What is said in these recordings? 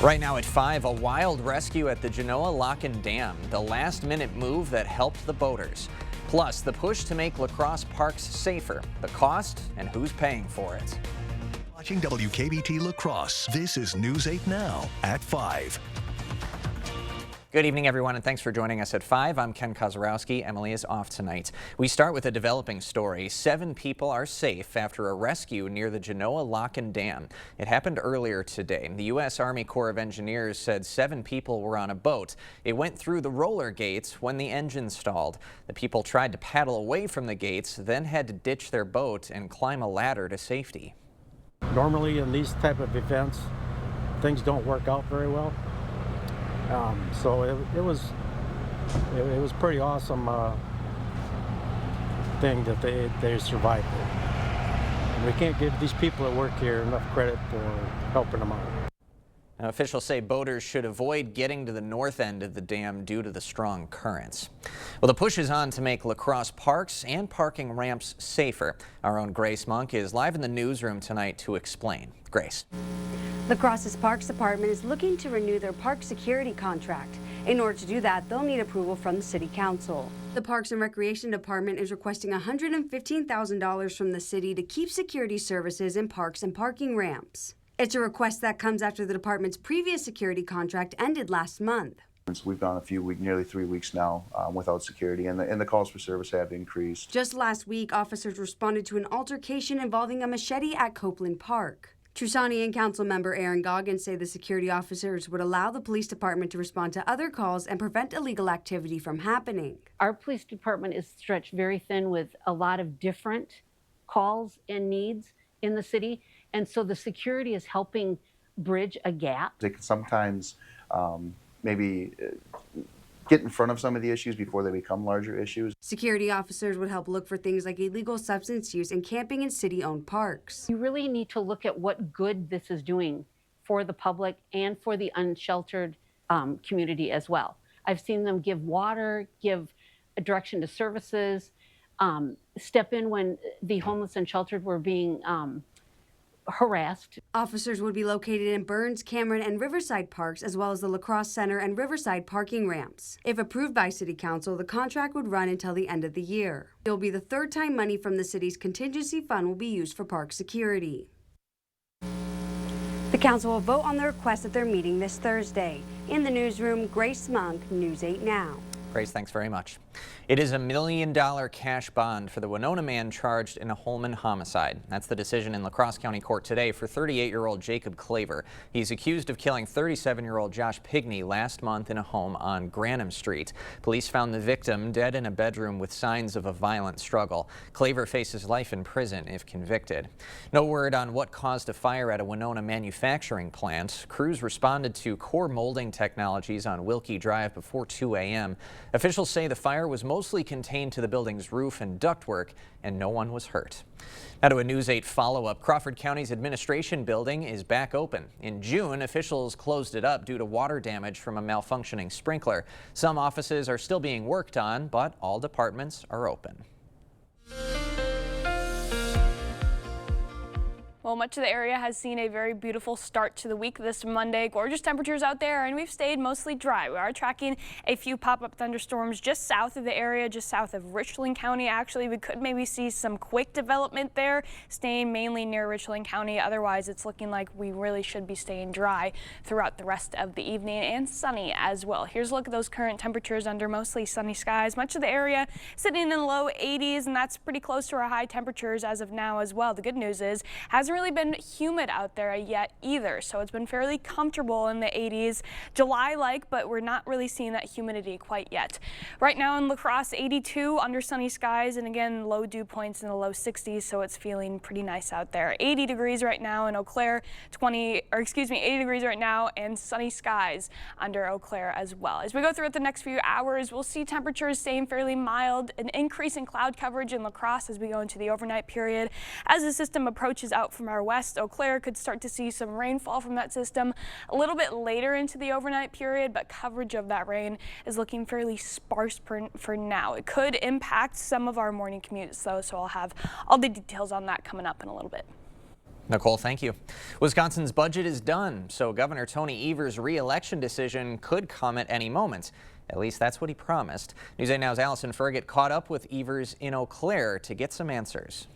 Right now at 5, a wild rescue at the Genoa Lock-in Dam, the last-minute move that helped the boaters. Plus, the push to make lacrosse parks safer, the cost, and who's paying for it. Watching WKBT Lacrosse, this is News 8 Now at 5. Good evening, everyone, and thanks for joining us at 5. I'm Ken Kozarowski. Emily is off tonight. We start with a developing story. 7 people are safe after a rescue near the Genoa Lock-in Dam. It happened earlier today. The U.S. Army Corps of Engineers said 7 people were on a boat. It went through the roller gates when the engine stalled. The people tried to paddle away from the gates, then had to ditch their boat and climb a ladder to safety. Normally in these type of events, things don't work out very well. So it was pretty awesome thing that they survived it. And we can't give these people that work here enough credit for helping them out. Now, officials say boaters should avoid getting to the north end of the dam due to the strong currents. Well, the push is on to make lacrosse parks and parking ramps safer. Our own Grace Monk is live in the newsroom tonight to explain. Grace. La Crosse's Parks Department is looking to renew their park security contract. In order to do that, they'll need approval from the City Council. The Parks and Recreation Department is requesting $115,000 from the city to keep security services in parks and parking ramps. It's a request that comes after the department's previous security contract ended last month. We've gone nearly 3 weeks now without security, and the calls for service have increased. Just last week, officers responded to an altercation involving a machete at Copeland Park. Trusanian Council member Aaron Goggins say the security officers would allow the police department to respond to other calls and prevent illegal activity from happening. Our police department is stretched very thin with a lot of different calls and needs in the city, and so the security is helping bridge a gap. They can sometimes maybe get in front of some of the issues before they become larger issues. Security officers would help look for things like illegal substance use and camping in city-owned parks. You really need to look at what good this is doing for the public and for the unsheltered community as well. I've seen them give water, give a direction to services, step in when the homeless and sheltered were being harassed. Officers would be located in Burns, Cameron, and Riverside parks, as well as the La Crosse Center and Riverside parking ramps. If approved by City Council, the contract would run until the end of the year. It will be the third time money from the city's contingency fund will be used for park security. The council will vote on the request at their meeting this Thursday. In the newsroom, Grace Monk, News 8 Now. Grace, thanks very much. It is a $1 million cash bond for the Winona man charged in a Holman homicide. That's the decision in La Crosse County Court today for 38-year-old Jacob Claver. He's accused of killing 37-year-old Josh Pigney last month in a home on Granham Street. Police found the victim dead in a bedroom with signs of a violent struggle. Claver faces life in prison if convicted. No word on what caused a fire at a Winona manufacturing plant. Crews responded to Core Molding Technologies on Wilkie Drive before 2 a.m. Officials say the fire was mostly contained to the building's roof and ductwork, and no one was hurt. Now to a News 8 follow-up. Crawford County's administration building is back open. In June, officials closed it up due to water damage from a malfunctioning sprinkler. Some offices are still being worked on, but all departments are open. Well, much of the area has seen a very beautiful start to the week this Monday. Gorgeous temperatures out there, and we've stayed mostly dry. We are tracking a few pop-up thunderstorms just south of the area, just south of Richland County. Actually, we could maybe see some quick development there, staying mainly near Richland County. Otherwise, it's looking like we really should be staying dry throughout the rest of the evening, and sunny as well. Here's a look at those current temperatures under mostly sunny skies. Much of the area sitting in the low 80s, and that's pretty close to our high temperatures as of now as well. The good news is, hasn't really been humid out there yet either, so it's been fairly comfortable in the 80s, July-like, but we're not really seeing that humidity quite yet. Right now in La Crosse, 82 under sunny skies, and again low dew points in the low 60s, so it's feeling pretty nice out there. 80 degrees right now in Eau Claire, 80 degrees right now, and sunny skies under Eau Claire as well. As we go through the next few hours, we'll see temperatures staying fairly mild, an increase in cloud coverage in La Crosse as we go into the overnight period. As the system approaches out from our west, Eau Claire could start to see some rainfall from that system a little bit later into the overnight period, but coverage of that rain is looking fairly sparse for now. It could impact some of our morning commutes though, so I'll have all the details on that coming up in a little bit. Nicole, thank you. Wisconsin's budget is done, so Governor Tony Evers' re-election decision could come at any moment. At least that's what he promised. News 8 Now's Allison Fergit caught up with Evers in Eau Claire to get some answers.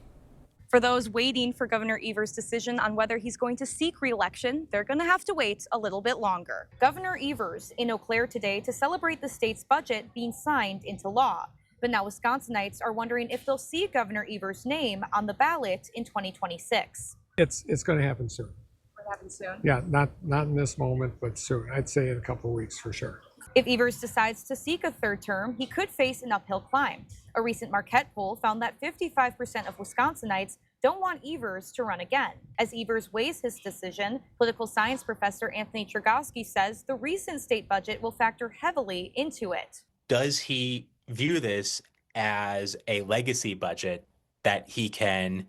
For those waiting for Governor Evers' decision on whether he's going to seek re-election, they're going to have to wait a little bit longer. Governor Evers in Eau Claire today to celebrate the state's budget being signed into law. But now Wisconsinites are wondering if they'll see Governor Evers' name on the ballot in 2026. It's going to happen soon. Will it happen soon? Yeah, not in this moment, but soon. I'd say in a couple of weeks for sure. If Evers decides to seek a third term, he could face an uphill climb. A recent Marquette poll found that 55% of Wisconsinites don't want Evers to run again. As Evers weighs his decision, political science professor Anthony Chergosky says the recent state budget will factor heavily into it. Does he view this as a legacy budget that he can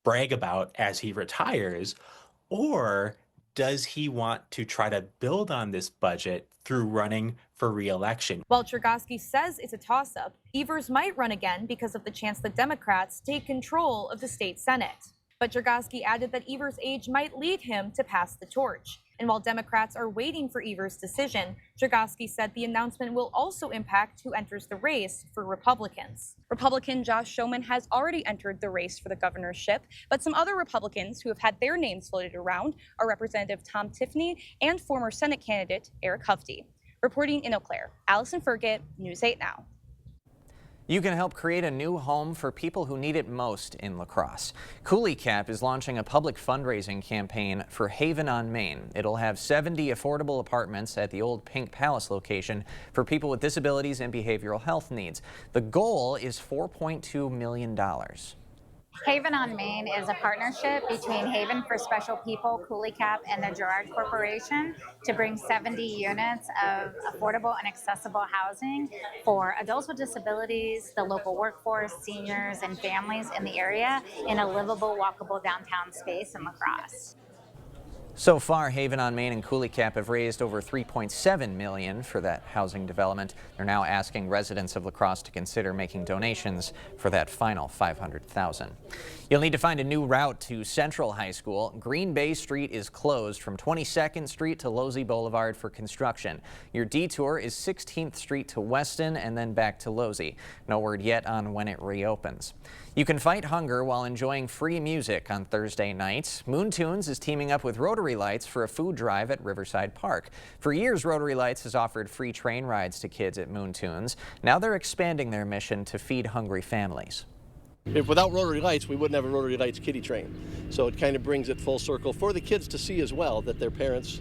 brag about as he retires, or does he want to try to build on this budget through running for re-election? While Chergosky says it's a toss-up, Evers might run again because of the chance the Democrats take control of the state Senate. But Chergosky added that Evers' age might lead him to pass the torch. And while Democrats are waiting for Evers' decision, Chergosky said the announcement will also impact who enters the race for Republicans. Republican Josh Schoemann has already entered the race for the governorship, but some other Republicans who have had their names floated around are Representative Tom Tiffany and former Senate candidate Eric Hovde. Reporting in Eau Claire, Allison Fergit, News 8 Now. You can help create a new home for people who need it most in La Crosse. Coulee Cap is launching a public fundraising campaign for Haven on Main. It'll have 70 affordable apartments at the old Pink Palace location for people with disabilities and behavioral health needs. The goal is $4.2 million. Haven on Main is a partnership between Haven for Special People, Coulee Cap, and the Girard Corporation to bring 70 units of affordable and accessible housing for adults with disabilities, the local workforce, seniors, and families in the area in a livable, walkable downtown space in La Crosse. So far, Haven on Main and Coulee Cap have raised over $3.7 million for that housing development. They're now asking residents of La Crosse to consider making donations for that final $500,000. You'll need to find a new route to Central High School. Green Bay Street is closed from 22nd Street to Losey Boulevard for construction. Your detour is 16th Street to Weston and then back to Losey. No word yet on when it reopens. You can fight hunger while enjoying free music on Thursday nights. Moon Tunes is teaming up with Rotary Lights for a food drive at Riverside Park. For years, Rotary Lights has offered free train rides to kids at Moon Tunes. Now they're expanding their mission to feed hungry families. If without Rotary Lights, we wouldn't have a Rotary Lights kiddie train. So it kind of brings it full circle for the kids to see as well that their parents,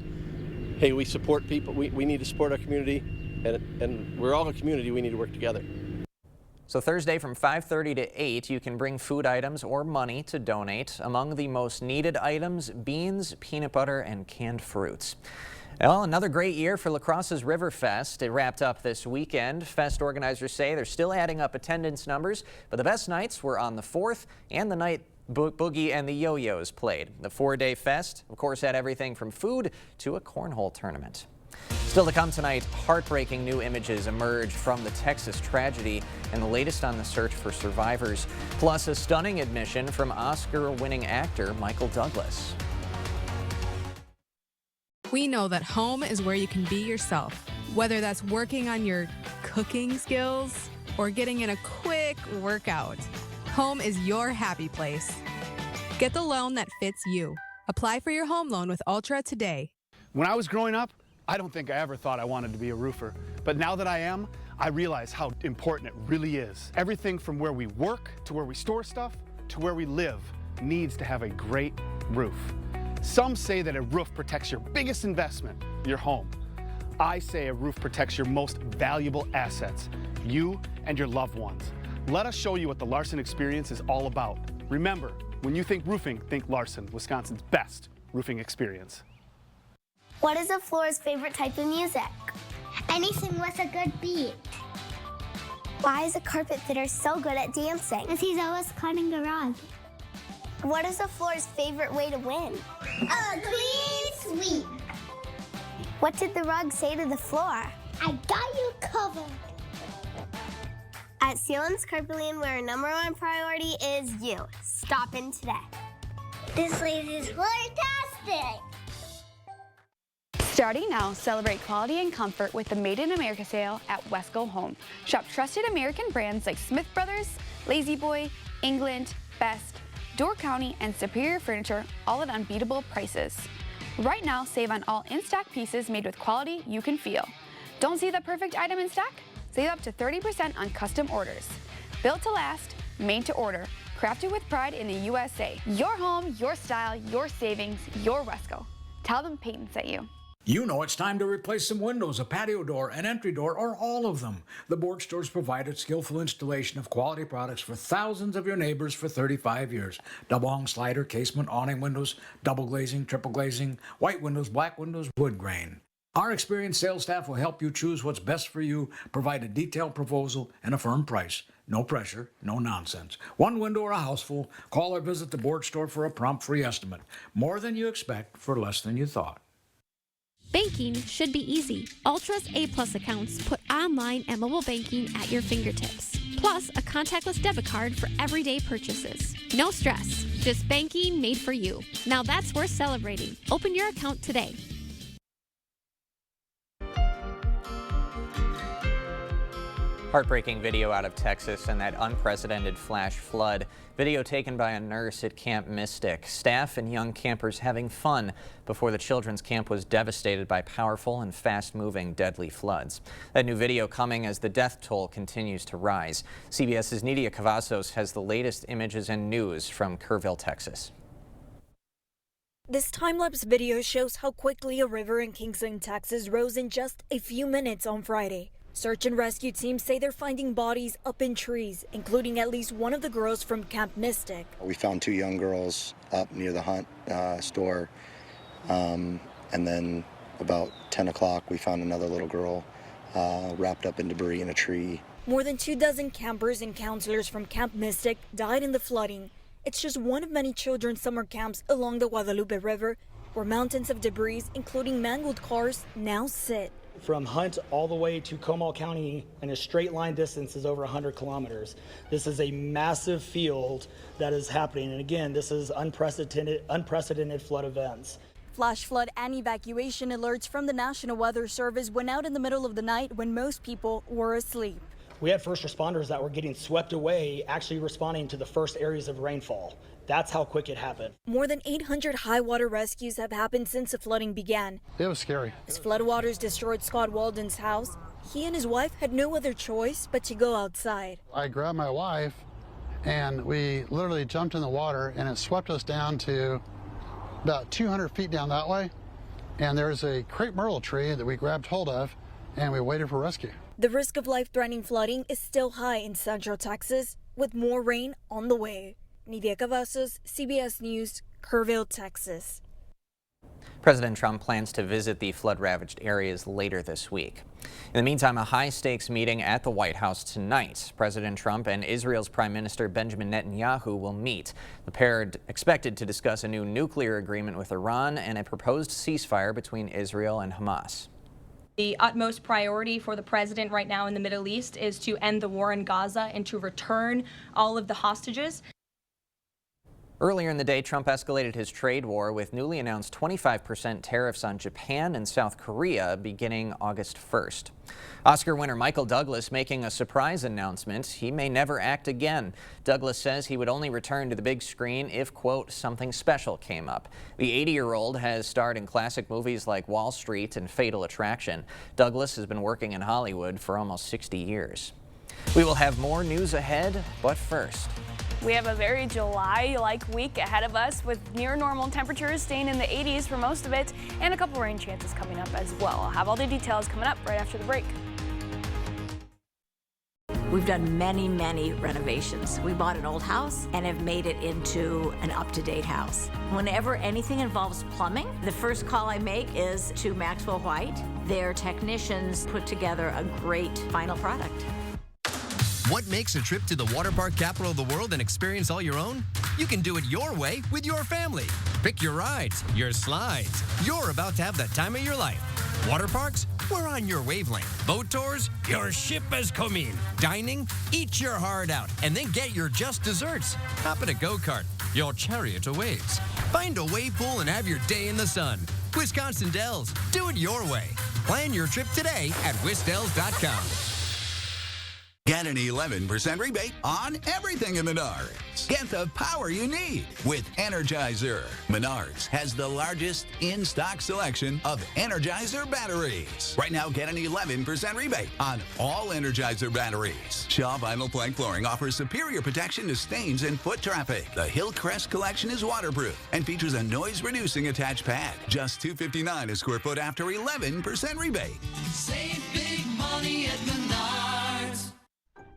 hey, we support people, we need to support our community, and we're all a community, we need to work together. So Thursday from 5:30 to 8, you can bring food items or money to donate. Among the most needed items, beans, peanut butter, and canned fruits. Well, another great year for La Crosse's Riverfest. It wrapped up this weekend. Fest organizers say they're still adding up attendance numbers, but the best nights were on the 4th and the night Boogie and the Yo-Yos played. The 4-day fest, of course, had everything from food to a cornhole tournament. Still to come tonight, heartbreaking new images emerged from the Texas tragedy and the latest on the search for survivors, plus a stunning admission from Oscar-winning actor Michael Douglas. We know that home is where you can be yourself, whether that's working on your cooking skills or getting in a quick workout. Home is your happy place. Get the loan that fits you. Apply for your home loan with Ultra today. When I was growing up, I don't think I ever thought I wanted to be a roofer. But now that I am, I realize how important it really is. Everything from where we work to where we store stuff to where we live needs to have a great roof. Some say that a roof protects your biggest investment, your home. I say a roof protects your most valuable assets, you and your loved ones. Let us show you what the Larson experience is all about. Remember, when you think roofing, think Larson, Wisconsin's best roofing experience. What is a floor's favorite type of music? Anything with a good beat. Why is a carpet fitter so good at dancing? Because he's always cutting a rug. What is a floor's favorite way to win? A clean sweep. What did the rug say to the floor? I got you covered. At Sealands Carpetland, where our #1 priority is you. Stop in today. This place is fantastic. Starting now, celebrate quality and comfort with the Made in America sale at Wesco Home. Shop trusted American brands like Smith Brothers, Lazy Boy, England, Best, Door County, and Superior Furniture, all at unbeatable prices. Right now, save on all in-stock pieces made with quality you can feel. Don't see the perfect item in stock? Save up to 30% on custom orders. Built to last, made to order, crafted with pride in the USA. Your home, your style, your savings, your Wesco. Tell them Peyton sent you. You know it's time to replace some windows, a patio door, an entry door, or all of them. The Board Store's provided skillful installation of quality products for thousands of your neighbors for 35 years. Double-hung slider, casement, awning windows, double glazing, triple glazing, white windows, black windows, wood grain. Our experienced sales staff will help you choose what's best for you, provide a detailed proposal, and a firm price. No pressure, no nonsense. One window or a house full, call or visit the Board Store for a prompt free estimate. More than you expect for less than you thought. Banking should be easy. Ultra's A+ accounts put online and mobile banking at your fingertips. Plus, a contactless debit card for everyday purchases. No stress, just banking made for you. Now that's worth celebrating. Open your account today. Heartbreaking video out of Texas and that unprecedented flash flood. Video taken by a nurse at Camp Mystic. Staff and young campers having fun before the children's camp was devastated by powerful and fast-moving deadly floods. That new video coming as the death toll continues to rise. CBS's Nidia Cavazos has the latest images and news from Kerrville, Texas. This time-lapse video shows how quickly a river in Kingston, Texas rose in just a few minutes on Friday. Search and rescue teams say they're finding bodies up in trees, including at least one of the girls from Camp Mystic. We found 2 young girls up near the Hunt store, and then about 10 o'clock we found another little girl wrapped up in debris in a tree. More than 24 campers and counselors from Camp Mystic died in the flooding. It's just one of many children's summer camps along the Guadalupe River, where mountains of debris, including mangled cars, now sit. From Hunt all the way to Comal County in a straight line distance is over 100 kilometers. This is a massive field that is happening. And again, this is unprecedented flood events. Flash flood and evacuation alerts from the National Weather Service went out in the middle of the night when most people were asleep. We had first responders that were getting swept away, actually responding to the first areas of rainfall. That's how quick it happened. More than 800 high water rescues have happened since the flooding began. It was scary. As floodwaters destroyed Scott Walden's house, he and his wife had no other choice but to go outside. I grabbed my wife and we literally jumped in the water and it swept us down to about 200 feet down that way. And there's a crepe myrtle tree that we grabbed hold of and we waited for rescue. The risk of life-threatening flooding is still high in Central Texas, with more rain on the way. Nidia Cavazos, CBS News, Kerrville, Texas. President Trump plans to visit the flood-ravaged areas later this week. In the meantime, a high-stakes meeting at the White House tonight. President Trump and Israel's Prime Minister Benjamin Netanyahu will meet. The pair are expected to discuss a new nuclear agreement with Iran and a proposed ceasefire between Israel and Hamas. The utmost priority for the president right now in the Middle East is to end the war in Gaza and to return all of the hostages. Earlier in the day, Trump escalated his trade war with newly announced 25% tariffs on Japan and South Korea beginning August 1st. Oscar winner Michael Douglas making a surprise announcement. He may never act again. Douglas says he would only return to the big screen if, quote, something special came up. The 80-year-old has starred in classic movies like Wall Street and Fatal Attraction. Douglas has been working in Hollywood for almost 60 years. We will have more news ahead, but first. We have a very July-like week ahead of us with near normal temperatures staying in the 80s for most of it and a couple rain chances coming up as well. I'll have all the details coming up right after the break. We've done many renovations. We bought an old house and have made it into an up-to-date house. Whenever anything involves plumbing, the first call I make is to Maxwell White. Their technicians put together a great final product. What makes a trip to the water park capital of the world an experience all your own? You can do it your way with your family. Pick your rides, your slides. You're about to have the time of your life. Water parks? We're on your wavelength. Boat tours? Your ship has come in. Dining? Eat your heart out and then get your just desserts. Hop in a go-kart. Your chariot awaits. Find a wave pool and have your day in the sun. Wisconsin Dells. Do it your way. Plan your trip today at wisdells.com. Get an 11% rebate on everything in Menards. Get the power you need with Energizer. Menards has the largest in-stock selection of Energizer batteries. Right now, get an 11% rebate on all Energizer batteries. Shaw Vinyl Plank Flooring offers superior protection to stains and foot traffic. The Hillcrest collection is waterproof and features a noise-reducing attached pad. Just $259 a square foot after 11% rebate. Save big money at Menards.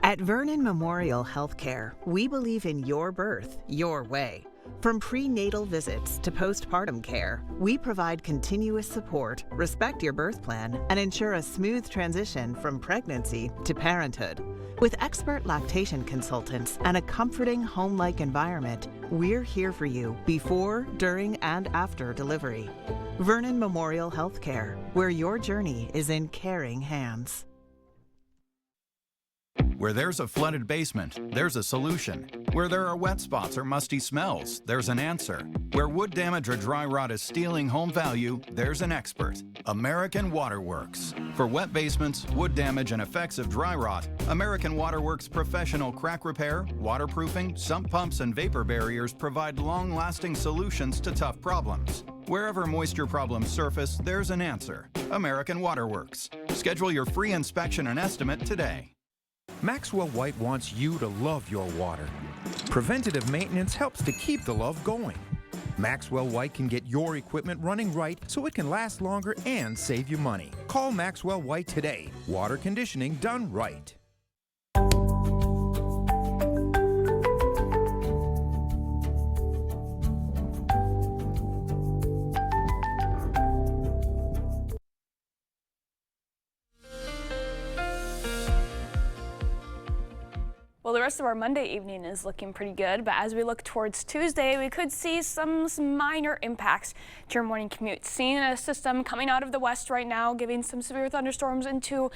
At Vernon Memorial Healthcare, we believe in your birth, your way. From prenatal visits to postpartum care, we provide continuous support, respect your birth plan, and ensure a smooth transition from pregnancy to parenthood. With expert lactation consultants and a comforting home-like environment, we're here for you before, during, and after delivery. Vernon Memorial Healthcare, where your journey is in caring hands. Where there's a flooded basement, there's a solution. Where there are wet spots or musty smells, there's an answer. Where wood damage or dry rot is stealing home value, there's an expert. American Waterworks. For wet basements, wood damage, and effects of dry rot, American Waterworks professional crack repair, waterproofing, sump pumps, and vapor barriers provide long-lasting solutions to tough problems. Wherever moisture problems surface, there's an answer. American Waterworks. Schedule your free inspection and estimate today. Maxwell White wants you to love your water. Preventative maintenance helps to keep the love going. Maxwell White can get your equipment running right so it can last longer and save you money. Call Maxwell White today. Water conditioning done right. Well, the rest of our Monday evening is looking pretty good, but as we look towards Tuesday, we could see some minor impacts to your morning commute. Seeing a system coming out of the west right now, giving some severe thunderstorms into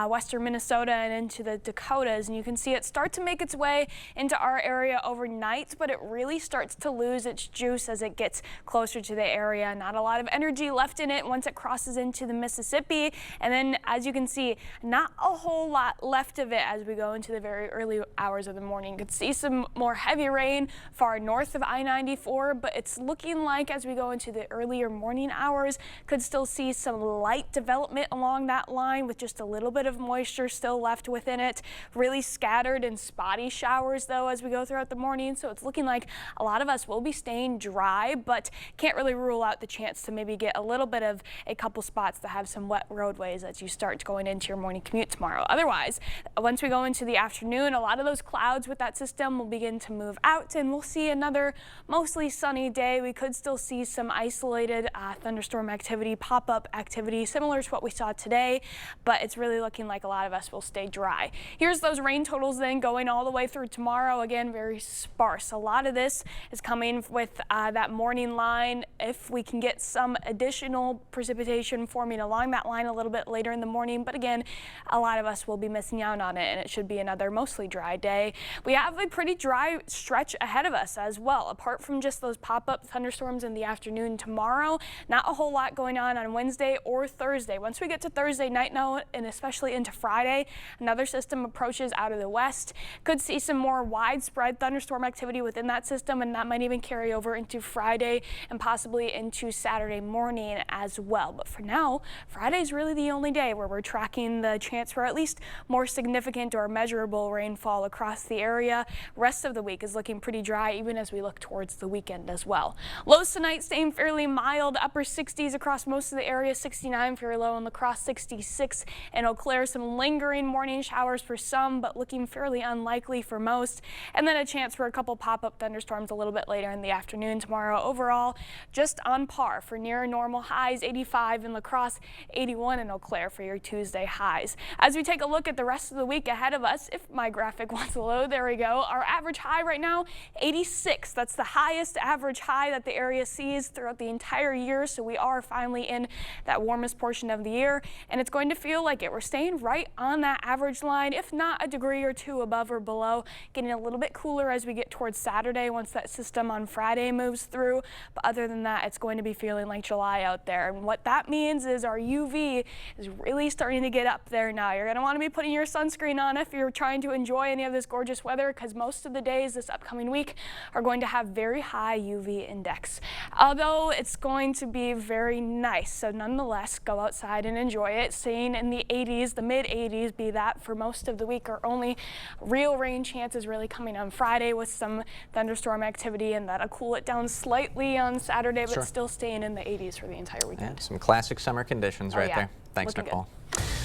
western Minnesota and into the Dakotas, and you can see it start to make its way into our area overnight, but it really starts to lose its juice as it gets closer to the area. Not a lot of energy left in it once it crosses into the Mississippi, and then as you can see, not a whole lot left of it as we go into the very early hours of the morning. Could see some more heavy rain far north of I-94, but it's looking like as we go into the earlier morning hours, could still see some light development along that line with just a little bit of moisture still left within it. Really scattered and spotty showers though as we go throughout the morning, so it's looking like a lot of us will be staying dry, but can't really rule out the chance to maybe get a little bit of a couple spots that have some wet roadways as you start going into your morning commute tomorrow. Otherwise, once we go into the afternoon, a lot of those clouds with that system will begin to move out and we'll see another mostly sunny day. We could still see some isolated thunderstorm activity, pop-up activity similar to what we saw today, but it's really looking like a lot of us will stay dry. Here's those rain totals then going all the way through tomorrow. Again, very sparse. A lot of this is coming with that morning line. If we can get some additional precipitation forming along that line a little bit later in the morning, but again, a lot of us will be missing out on it and it should be another mostly dry day. We have a pretty dry stretch ahead of us as well. Apart from just those pop-up thunderstorms in the afternoon tomorrow, not a whole lot going on Wednesday or Thursday. Once we get to Thursday night now and especially into Friday, another system approaches out of the west. Could see some more widespread thunderstorm activity within that system, and that might even carry over into Friday and possibly into Saturday morning as well. But for now, Friday is really the only day where we're tracking the chance for at least more significant or measurable rainfall across the area. Rest of the week is looking pretty dry even as we look towards the weekend as well. Lows tonight staying fairly mild, upper 60s across most of the area, 69 for your low in La Crosse, 66 in Eau Claire. Some lingering morning showers for some, but looking fairly unlikely for most. And then a chance for a couple pop-up thunderstorms a little bit later in the afternoon tomorrow. Overall, just on par for near normal highs, 85 in La Crosse, 81 in Eau Claire for your Tuesday highs. As we take a look at the rest of the week ahead of us, if my graphic wants to load. There we go. Our average high right now, 86. That's the highest average high that the area sees throughout the entire year. So we are finally in that warmest portion of the year, and it's going to feel like it. We're staying right on that average line, if not a degree or two above or below, getting a little bit cooler as we get towards Saturday once that system on Friday moves through. But other than that, it's going to be feeling like July out there. And what that means is our UV is really starting to get up there now. You're going to want to be putting your sunscreen on if you're trying to enjoy any of this gorgeous weather, because most of the days this upcoming week are going to have very high UV index. Although it's going to be very nice, so nonetheless, go outside and enjoy it. Staying in the 80s, the mid 80s, be that for most of the week. Our only real rain chance is really coming on Friday with some thunderstorm activity, and that'll cool it down slightly on Saturday, but still staying in the 80s for the entire weekend. Yeah, some classic summer conditions right there. Thanks, Looking Nicole.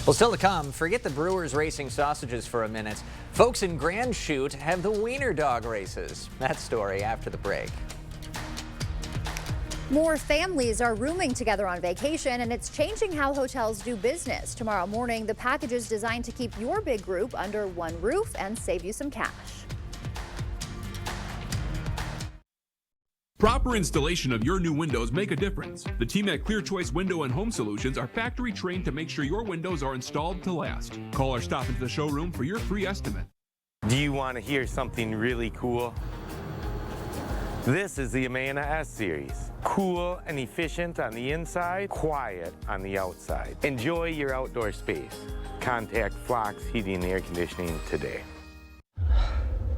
Well, still to come, forget the Brewers racing sausages for a minute. Folks in Grand Chute have the Wiener Dog races. That story after the break. More families are rooming together on vacation, and it's changing how hotels do business. Tomorrow morning, the package is designed to keep your big group under one roof and save you some cash. Proper installation of your new windows make a difference. The team at Clear Choice Window and Home Solutions are factory trained to make sure your windows are installed to last. Call or stop into the showroom for your free estimate. Do you want to hear something really cool? This is the Amana S Series. Cool and efficient on the inside, quiet on the outside. Enjoy your outdoor space. Contact Flox Heating and Air Conditioning today.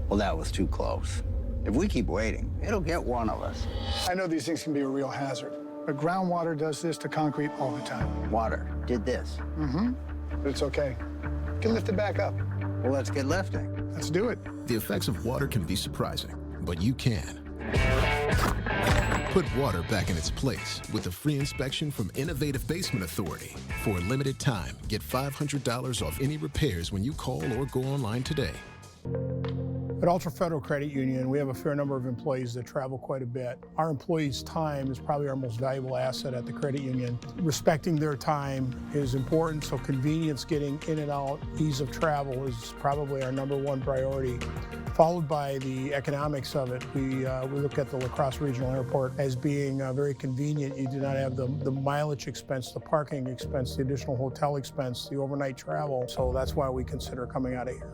Well, that was too close. If we keep waiting, it'll get one of us. I know these things can be a real hazard, but groundwater does this to concrete all the time. Water did this. But it's okay. You can lift it back up. Well, let's get lifting. Let's do it. The effects of water can be surprising, but you can. Put water back in its place with a free inspection from Innovative Basement Authority. For a limited time, get $500 off any repairs when you call or go online today. At Ultra Federal Credit Union, we have a fair number of employees that travel quite a bit. Our employees' time is probably our most valuable asset at the credit union. Respecting their time is important, so convenience, getting in and out, ease of travel is probably our #1 priority, followed by the economics of it. We look at the La Crosse Regional Airport as being very convenient. You do not have the mileage expense, the parking expense, the additional hotel expense, the overnight travel, so that's why we consider coming out of here.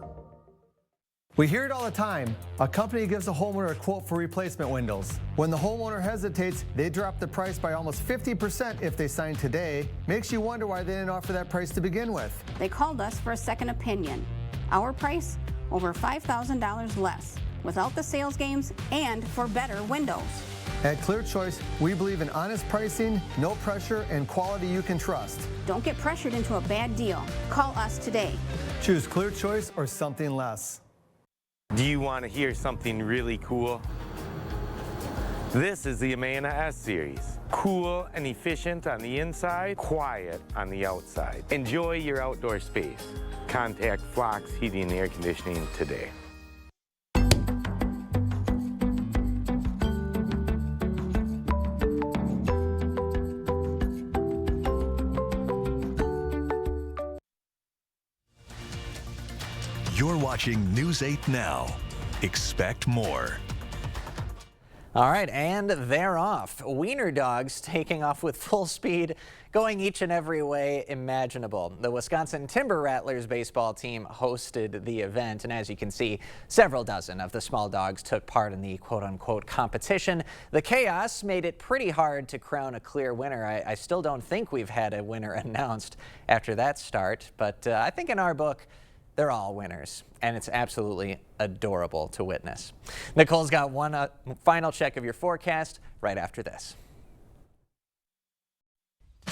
We hear it all the time. A company gives a homeowner a quote for replacement windows. When the homeowner hesitates, they drop the price by almost 50% if they sign today. Makes you wonder why they didn't offer that price to begin with. They called us for a second opinion. Our price, over $5,000 less, without the sales games and for better windows. At Clear Choice, we believe in honest pricing, no pressure, and quality you can trust. Don't get pressured into a bad deal. Call us today. Choose Clear Choice or something less. Do you want to hear something really cool? This is the Amana S Series. Cool and efficient on the inside, quiet on the outside. Enjoy your outdoor space. Contact Flox Heating and Air Conditioning today. You're watching News 8 Now. Expect more. All right, and they're off. Wiener Dogs taking off with full speed, going each and every way imaginable. The Wisconsin Timber Rattlers baseball team hosted the event, and as you can see, several dozen of the small dogs took part in the quote-unquote competition. The chaos made it pretty hard to crown a clear winner. I still don't think we've had a winner announced after that start, but I think in our book, they're all winners, and it's absolutely adorable to witness. Nicole's got one final check of your forecast right after this.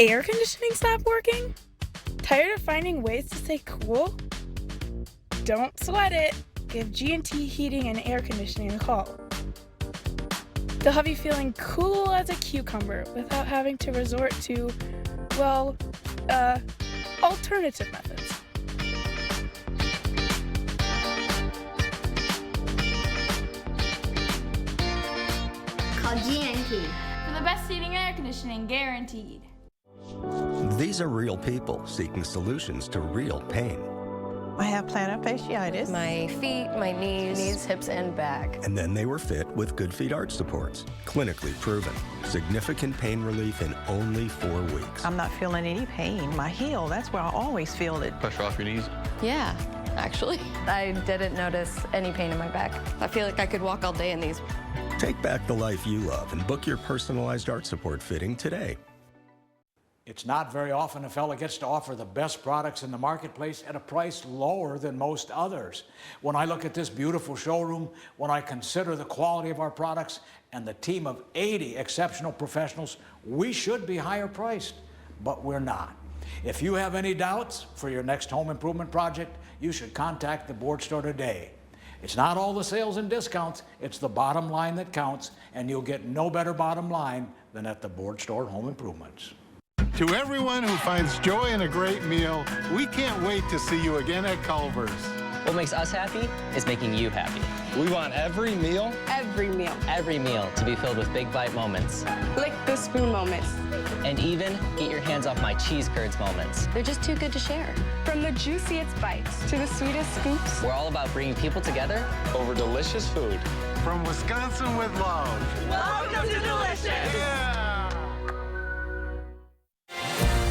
Air conditioning stopped working? Tired of finding ways to stay cool? Don't sweat it. Give G&T Heating and Air Conditioning a call. They'll have you feeling cool as a cucumber without having to resort to, well, alternative methods. Call G&T. For the best heating and air conditioning guaranteed. These are real people seeking solutions to real pain. I have plantar fasciitis. My feet, my knees, hips, and back. And then they were fit with Good Feet arch supports. Clinically proven. Significant pain relief in only 4 weeks. I'm not feeling any pain. My heel, that's where I always feel it. Pressure off your knees? Yeah, actually. I didn't notice any pain in my back. I feel like I could walk all day in these. Take back the life you love and book your personalized arch support fitting today. It's not very often a fella gets to offer the best products in the marketplace at a price lower than most others. When I look at this beautiful showroom, when I consider the quality of our products and the team of 80 exceptional professionals, we should be higher priced, but we're not. If you have any doubts for your next home improvement project, you should contact the Board Store today. It's not all the sales and discounts, it's the bottom line that counts, and you'll get no better bottom line than at the Board Store Home Improvements. To everyone who finds joy in a great meal, we can't wait to see you again at Culver's. What makes us happy is making you happy. We want every meal to be filled with big bite moments. Lick the spoon moments. And even get your hands off my cheese curds moments. They're just too good to share. From the juiciest bites to the sweetest scoops. We're all about bringing people together over delicious food. From Wisconsin with love. Welcome to Delicious! Yeah!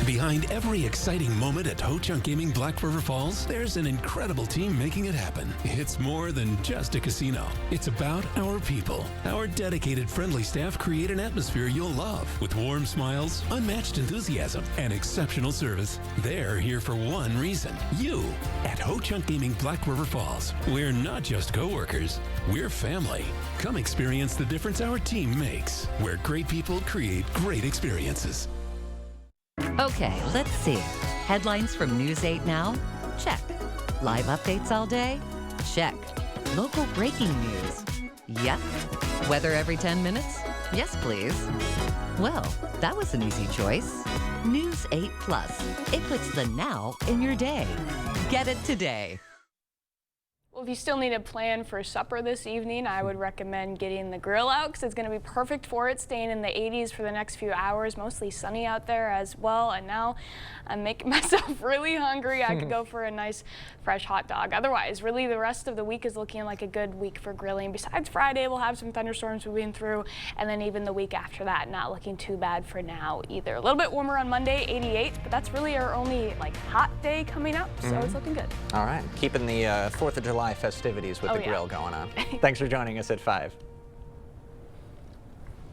Behind every exciting moment at Ho-Chunk Gaming Black River Falls, there's an incredible team making it happen. It's more than just a casino. It's about our people. Our dedicated, friendly staff create an atmosphere you'll love with warm smiles, unmatched enthusiasm, and exceptional service. They're here for one reason: you. At Ho-Chunk Gaming Black River Falls, we're not just coworkers, we're family. Come experience the difference our team makes, where great people create great experiences. Okay, let's see. Headlines from News 8 Now? Check. Live updates all day? Check. Local breaking news? Yep. Weather every 10 minutes? Yes, please. Well, that was an easy choice. News 8 Plus. It puts the now in your day. Get it today. Well, if you still need a plan for supper this evening, I would recommend getting the grill out because it's going to be perfect for it, staying in the 80s for the next few hours, mostly sunny out there as well. And now I'm making myself really hungry. I could go for a nice fresh hot dog. Otherwise, really the rest of the week is looking like a good week for grilling. Besides Friday, we'll have some thunderstorms moving through, and then even the week after that, not looking too bad for now either. A little bit warmer on Monday, 88, but that's really our only hot day coming up, so it's looking good. All right, keeping the 4th of July festivities with the grill going on. Thanks for joining us at 5.